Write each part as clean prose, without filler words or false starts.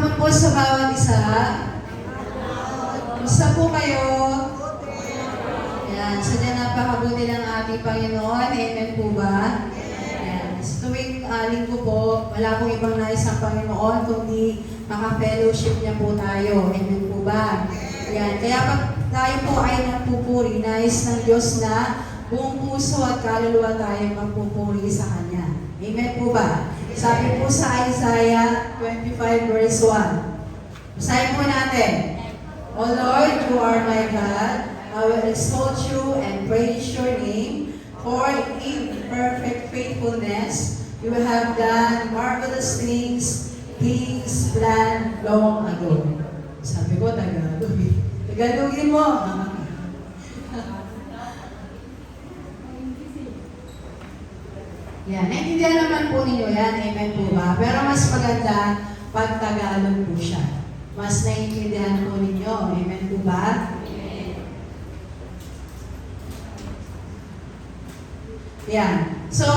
hapon po sa bawat isa. Gusto po kayo? Yan, sadya napakabuti ng ating Panginoon. Amen po ba? Yan. Sa tuwing linggo po, wala pong ibang nais ang Panginoon, kundi maka-fellowship niya po tayo. Amen po ba? Yan. Kaya pag tayo po ay nagpupuri, nais ng Diyos na buong puso at kaluluwa tayo magpupuri sa Kanya. Amen po ba? Sabi po sa Isaiah 25 verse 1. Basahin po natin. O Lord, you are my God. I will exalt you and praise your name. For in perfect faithfulness, you have done marvelous things planned long ago. Sabi ko, Tagalog. Tagalogin mo. Yan, naintindihan naman po ninyo yan, amen po ba? Pero mas maganda pag Tagalog po siya. Mas naiintindihan po ninyo, amen po ba? Amen. Yan. So,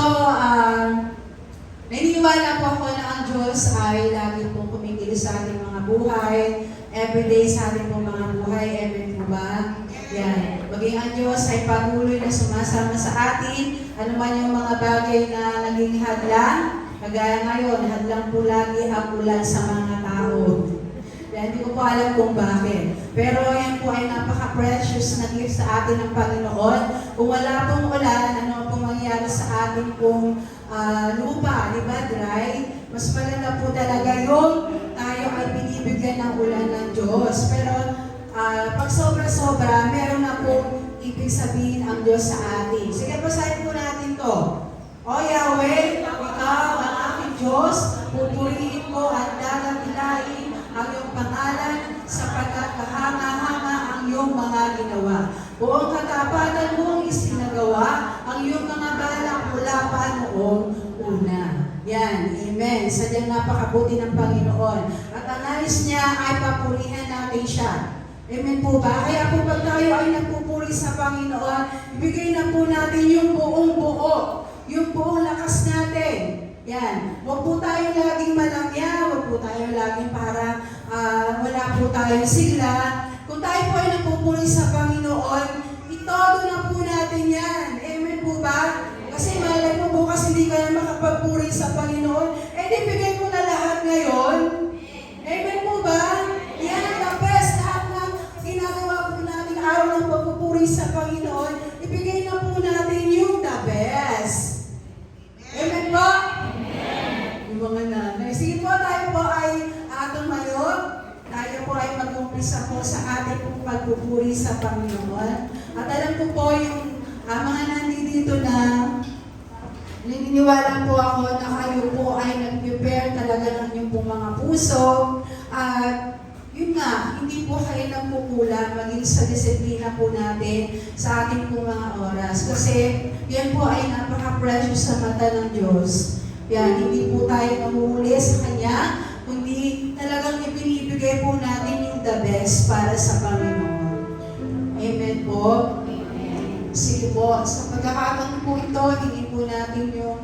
naniniwala po ako na ang Diyos ay lagi pong kumikilos sa ating mga buhay, everyday sa ating mga buhay, amen po ba? Yan. Maging ang Diyos ay patuloy na sumasama sa atin, ano man yung mga bagay na naging hadlang, kagaya ngayon, hadlang po lagi ang ulan sa mga tao. Yan, hindi ko po alam kung bakit. Pero yan po ay napaka-precious na gift sa atin ng Panginoon. Kung wala pong ulan, ano pong mangyayari sa atin pong lupa, di ba, dry? Mas maganda po talaga yung tayo ay binibigyan ng ulan ng Diyos. Pero pag sobra-sobra, meron na pong ibig sabihin ang Diyos sa atin. Sige, basahin po natin to. O Yahweh, ikaw ang aking Diyos, pupurihin ko at dadakilain ang iyong pangalan sapagkat kahanga-hanga ang iyong mga ginawa. Buong katapatan mong isinagawa ang iyong mga balak mula pa noong una. Yan, amen. Sadyang napakabuti ng Panginoon. At ang nais niya ay papurihan natin siya. Amen po ba? Kaya po pag tayo ay nagpupuri sa Panginoon, ibigay na po natin yung buong buo, yung buong lakas natin. Yan. Huwag po tayo laging malangya, huwag po tayo laging para wala po tayong sigla. Kung tayo po ay nagpupuri sa Panginoon, itodo na po natin yan. Amen po ba? Kasi malay mo bukas hindi ka na makapagpuri sa Panginoon, eh di bigay mo na lahat ngayon. Amen po ba? Yan, the best. Lahat ng ginagawa po natin araw ng pagpupuri sa Panginoon, ibigay na po natin yung the best. Amen po? Yung mga nanay. Sige po, tayo po ay tumayo. Tayo po ay mag-umpisa po sa ating pong pagpupuri sa Panginoon. At alam ko po yung mga nandito na naniniwala po ako na kayo po ay nag-prepare talaga ng inyong pong mga puso. At yun nga, hindi po kayo nagkukulang maging sa disiplina po natin sa ating pong mga oras. Kasi yan po ay napaka-precious sa mata ng Diyos. Yan, hindi po tayo namuhuli sa Kanya, kundi talagang ibinibigay po natin yung the best para sa Panginoon. Amen po? Amen. Sige po, sa pagkakataon po ito, hingin po natin yung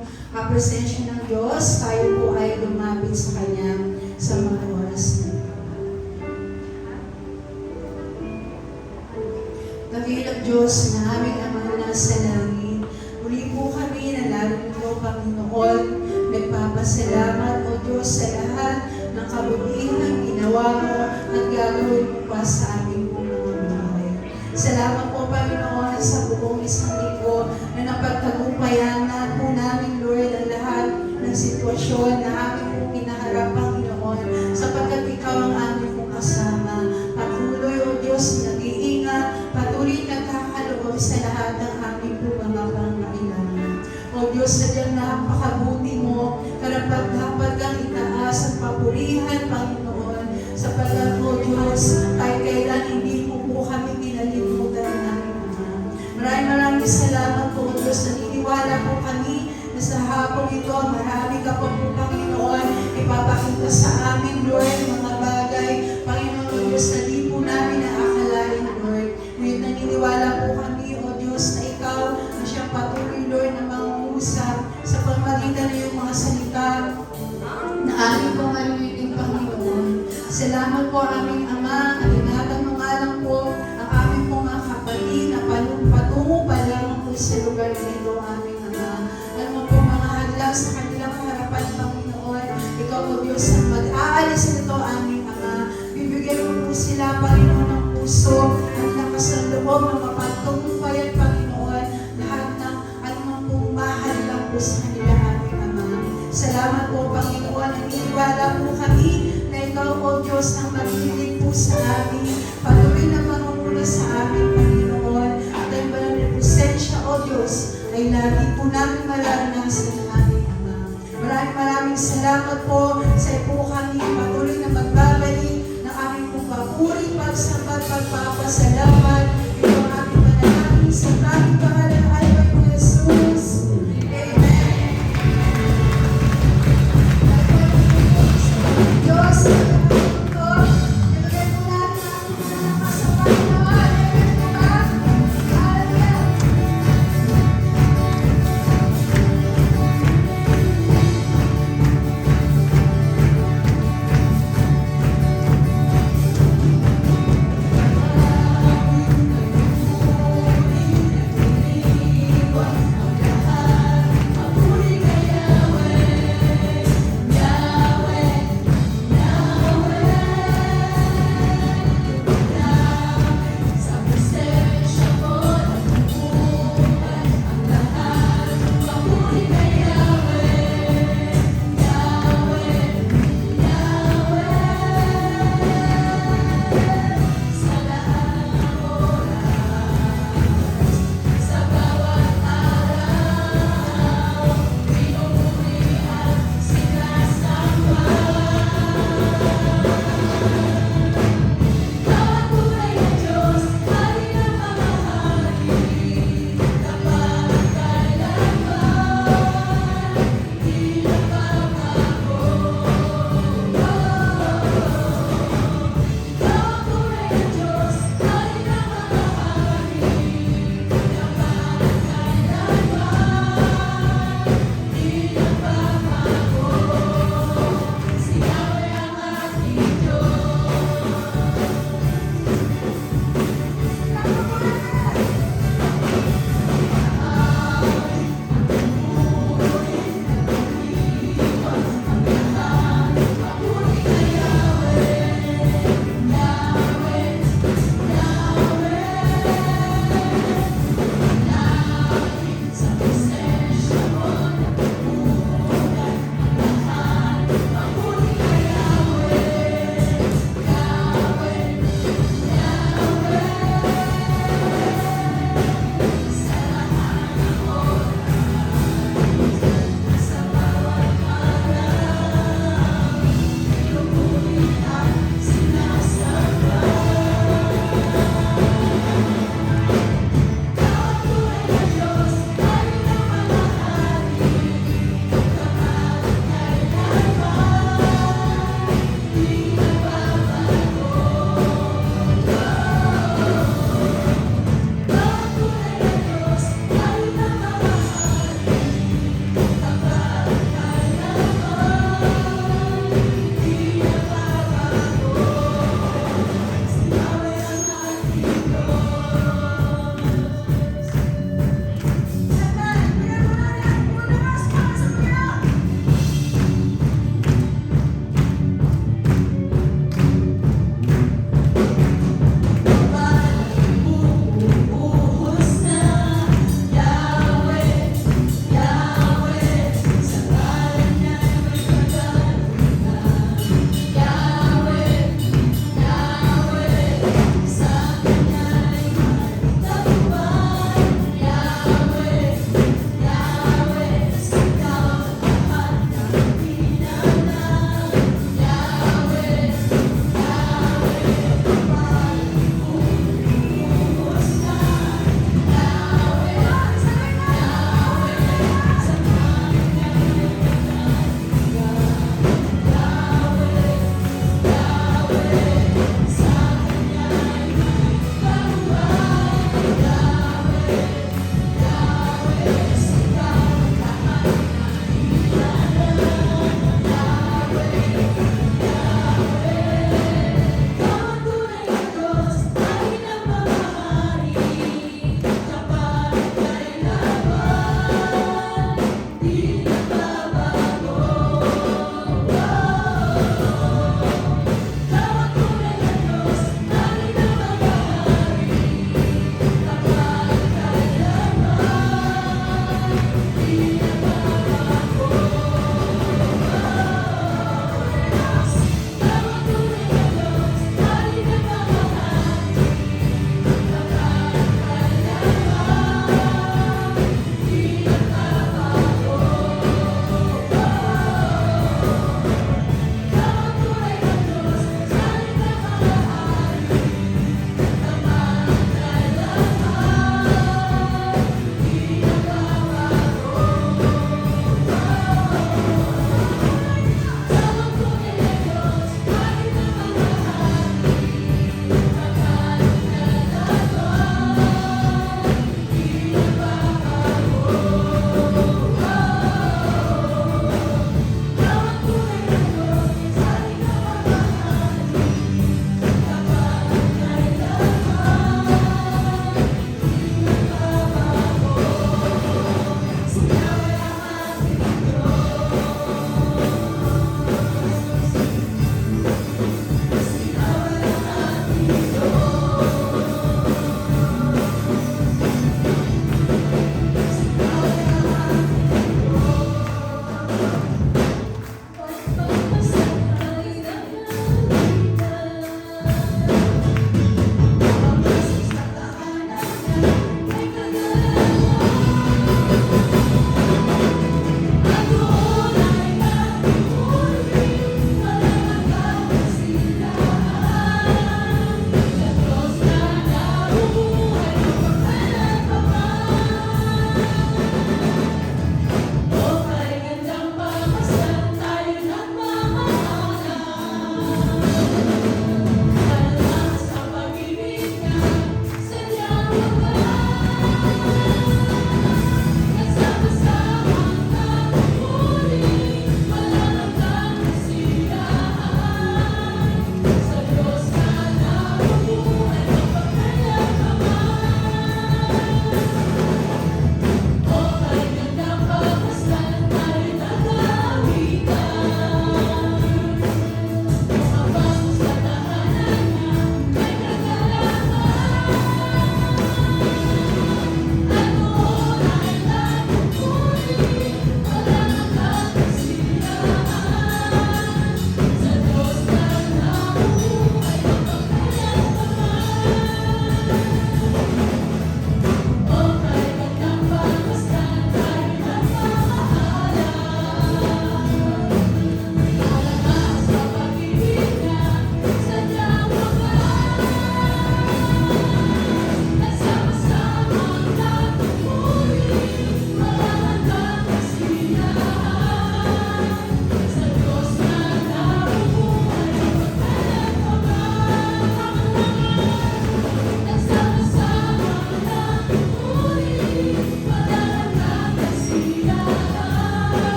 presensya ng Diyos. Tayo po ay lumapit sa Kanya sa mga oras na. Dakilang Diyos na aming Ama na sa langit, muli po kami na lalo po, Panginoon, nagpapasalamat o Diyos sa lahat ng kabutihan ginawa mo at gagawin mo pa sa aming mga buhay. Salamat po, Panginoon, sa buong isang linggo na napagtagumpayan na po namin, Lord, ang lahat ng sitwasyon na aming pong kinaharap, Panginoon, sapagkat Ikaw ang aming pong kasama. Patuloy, O Diyos, nag-iingat, patuloy nagkakaloob sa lahat ng aming pong mga pangailangan. O Diyos, sadyang napakabuti mo, karapat-dapat kang itaas at papurihan, Panginoon, sapagkat, O Diyos, kahit kailan hindi mo po kami pinalimutan ng aming mga. Maraming salamat po, O Diyos, naniniwala po kami na sa hapong ito, marami ka po, Panginoon, ipapakita sa amin, Lord, mga bagay, Panginoon, O Diyos, na di po namin naakalain, Lord. Ngunit naniniwala po kami, O Diyos, na Ikaw na siyang patuloy, Lord, na mangungusap sa pamagitan ng iyong mga salita na aming pong maririnig, Panginoon. Salamat po aming Ama, at ingatan mo nga lang po ang aming po mga kapatid na patungo pa lamang po sa lugar nito aming Ama. Alam mo po mga hadlang sa kanilang harapan, Panginoon, Ikaw po Diyos ang mag-aalis nito aming Ama. Bibigyan mo po sila, Panginoon, ng puso at lakas ng loob na mapagtungpayan, Panginoon, lahat ng anumang pong mahal lang po sa kanila aming Ama. Salamat po, Panginoon, at iniwala po kami na Ikaw, O Diyos, ang magdilig po sa amin, patuloy na mangunguna sa amin, Panginoon, at ang banal na presensya, O Diyos, ay lagi po namin mararanasan ng aming Ama. Maraming salamat po sa po kami patuloy na magbabalik ng aming pong papuri, pagsambat, pagpapasalamat. Ito ang aming manalangin sa aming pangalan ay po Jesus. Amen. Diyos,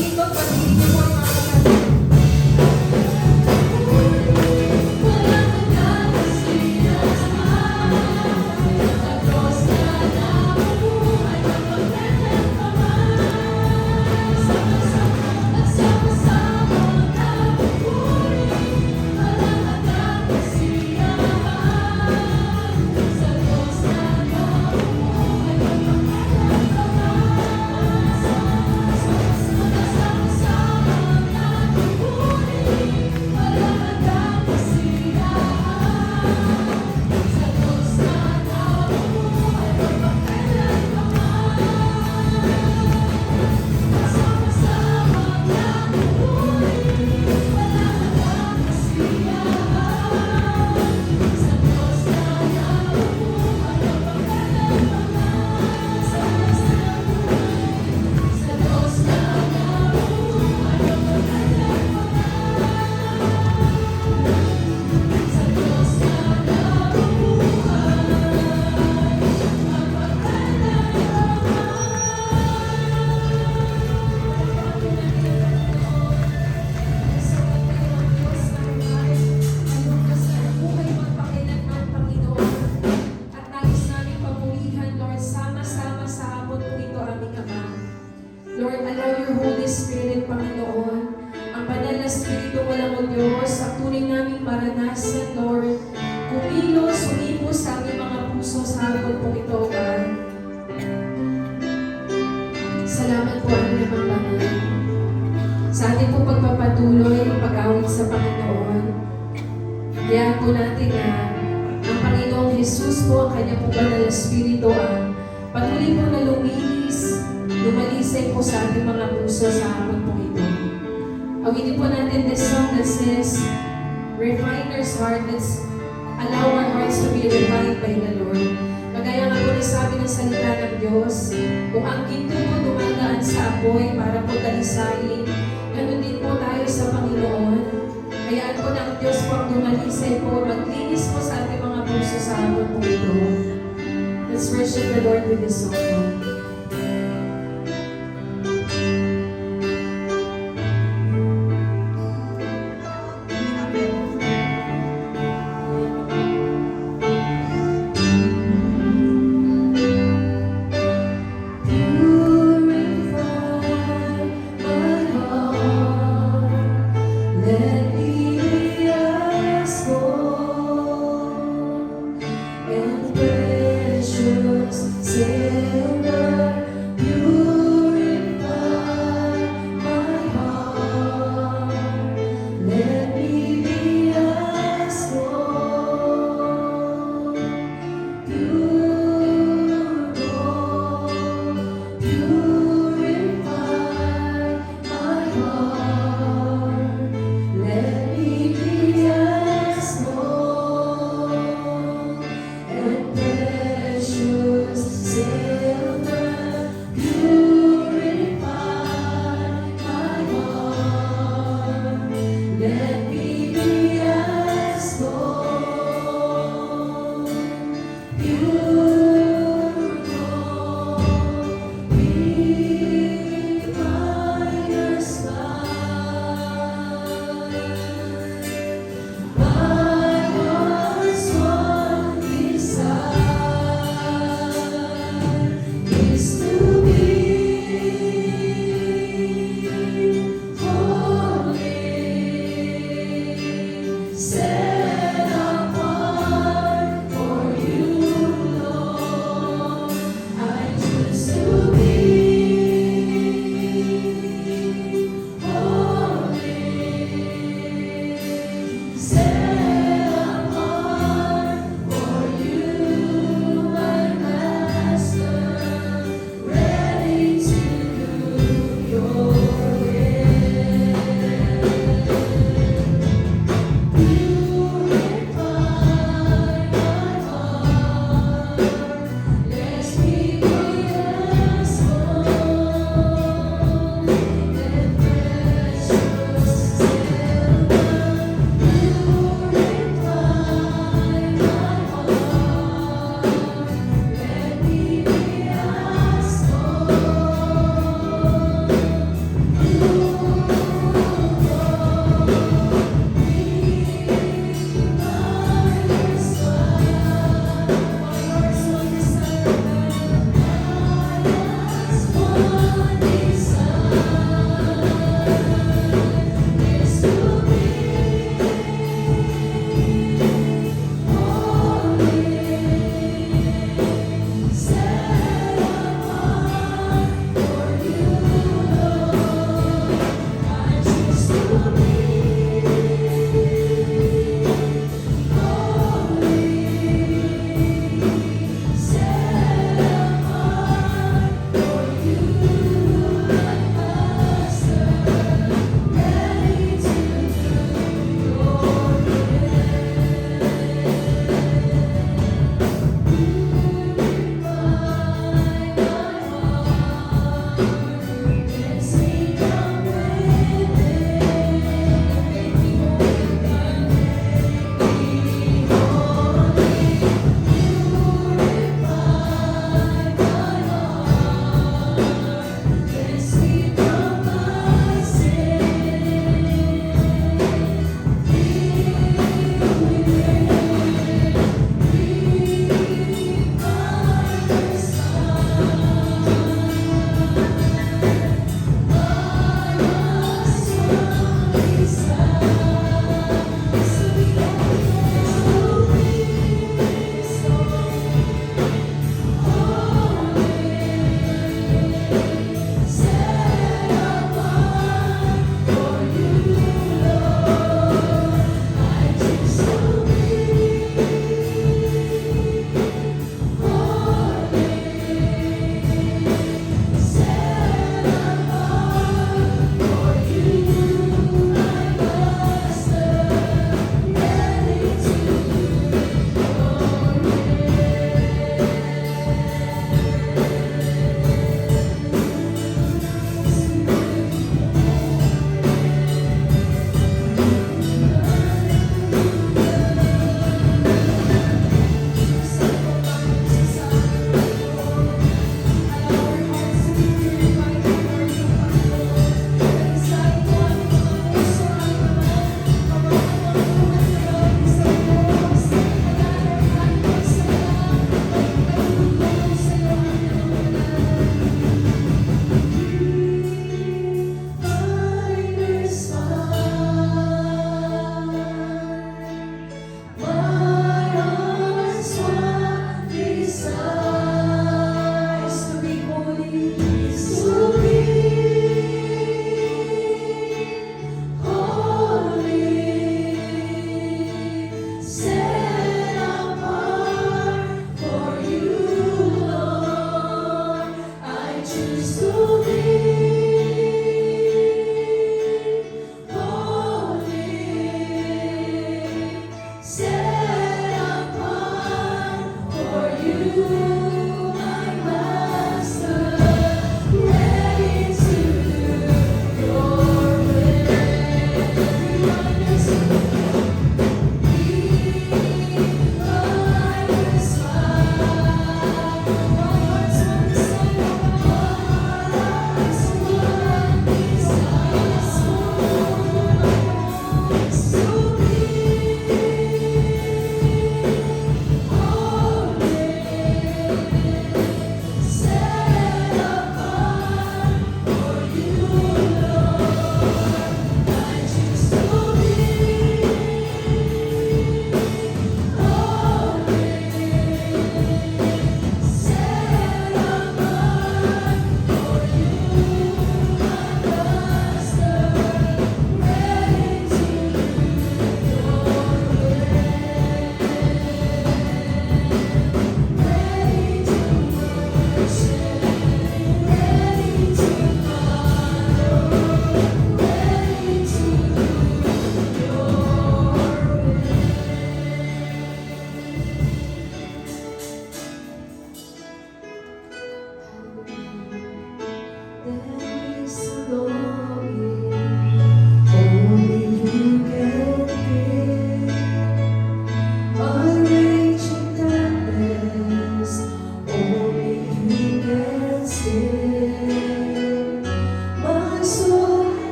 dito, pag-ibig mo ay makakatawa. Lord, allow your Holy Spirit, Panginoon, ang banal na Espiritu walang o Diyos, ang tunay naming maranasan, Lord, kumilos, umipos sa aming mga puso sa hapon po ito, God. Salamat po, aming namang banal. Sa ating po pagpapatuloy, pag-awit sa Panginoon, kaya po natin na ang Panginoong Jesus po, ang kanya po banal na Espiritu, ang patuloy po na lumalisay po sa ating mga puso sa hapon po ito. Awitin po natin this song that says, Refiner's Heart, let's allow our hearts to be refined by the Lord. Kagaya nga po sabi ng salita ng Diyos, kung ang ginto mo dumadaan sa apoy para po dalisayin, ganun din po tayo sa Panginoon. Hayaan po ng Diyos po ang dumalisay po, maglinis po sa ating mga puso sa hapon po ito. Let's worship the Lord with this song. Precious silver.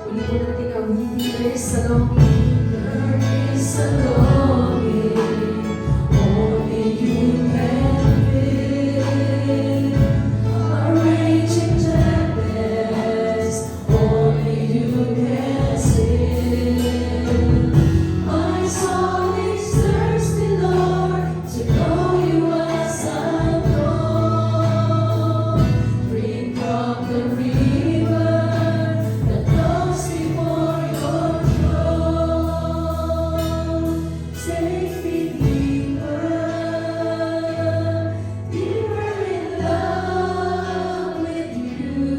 Muli po natin awitin, there is a longing. There is a longing, only you can fill. A raging tempest, only you can still. My soul is thirsty, Lord, to know you as I know. Drink from the river that flows before your throne. Take me deeper, deeper in love with you.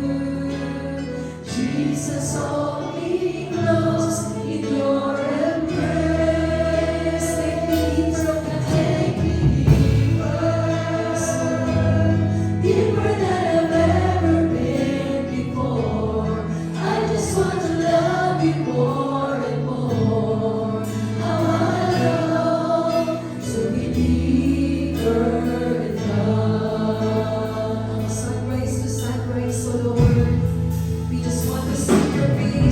Jesus, hold me close in your embrace. Take me deeper, deeper than I've ever been before. I just want to love you more and more. How I love to be deeper in love. Sunrise to sunrise, oh Lord, we just want to see your face.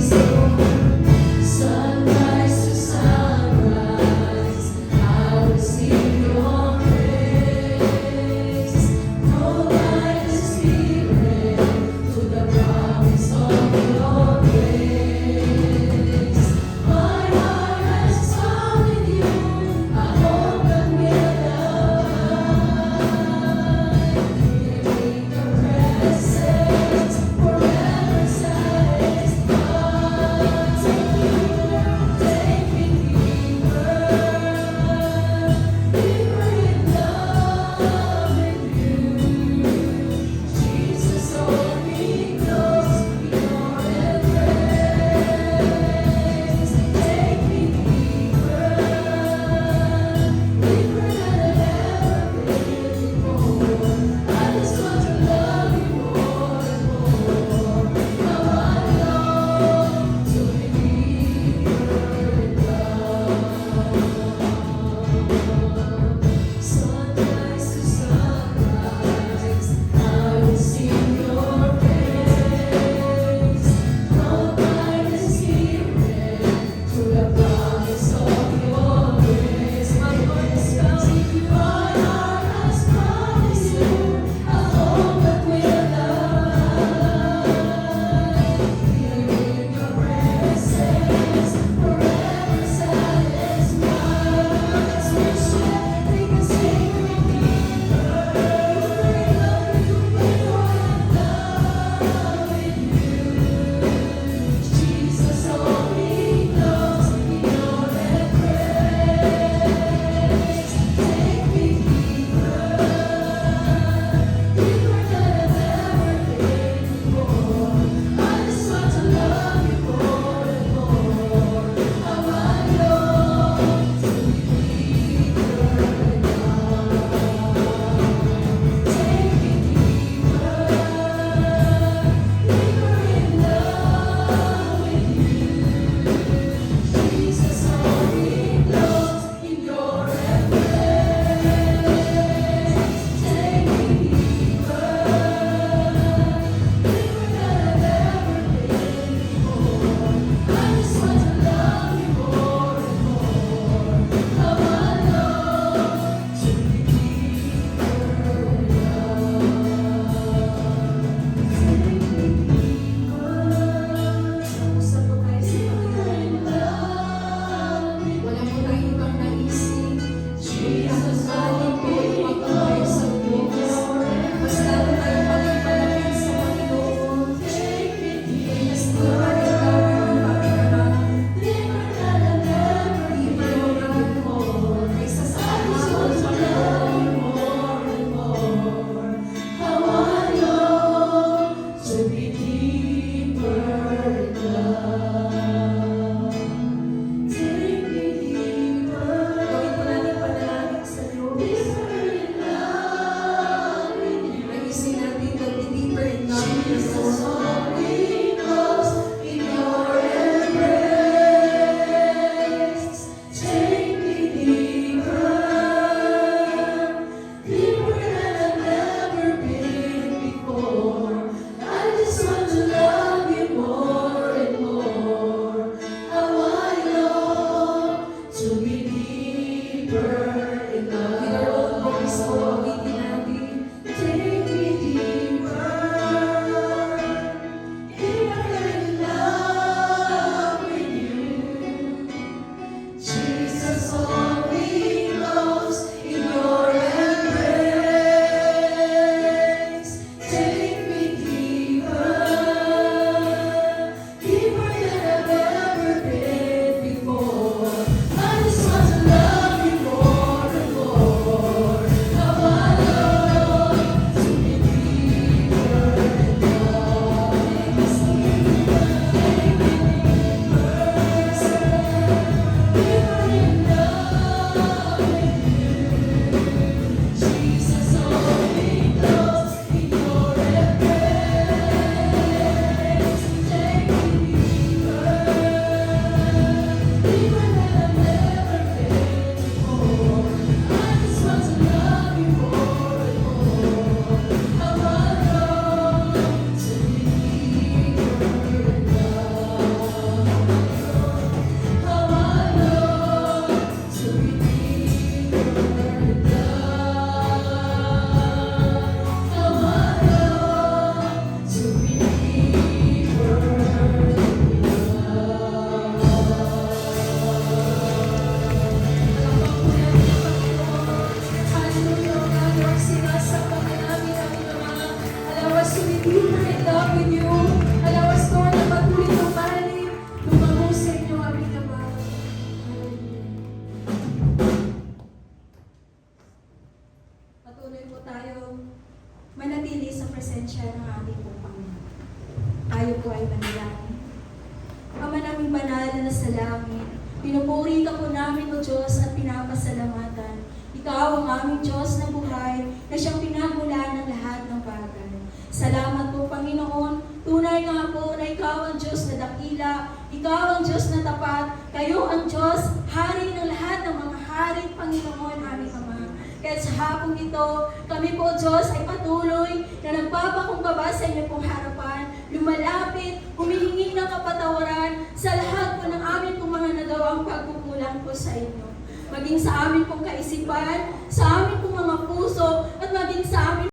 na sa langit. Pinupuri ka po namin, O Diyos, at pinapasalamatan. Ikaw ang aming Diyos na buhay, na siyang pinagmulan ng lahat ng bagay. Salamat po, Panginoon. Tunay nga po na Ikaw ang Diyos na dakila, Ikaw ang Diyos na tapat, kayo ang Diyos, Hari ng lahat ng mga hari, Panginoon, aming Ama. Kaya sa hapong ito, kami po, Diyos, ay patuloy na nagpapakumbaba sa inyo pong harapan, lumalapit, humihingi ng kapatawaran sa lahat po ng aming pong mga nagawang pagkukulang po sa inyo. Maging sa amin pong kaisipan, sa amin pong mga puso, at maging sa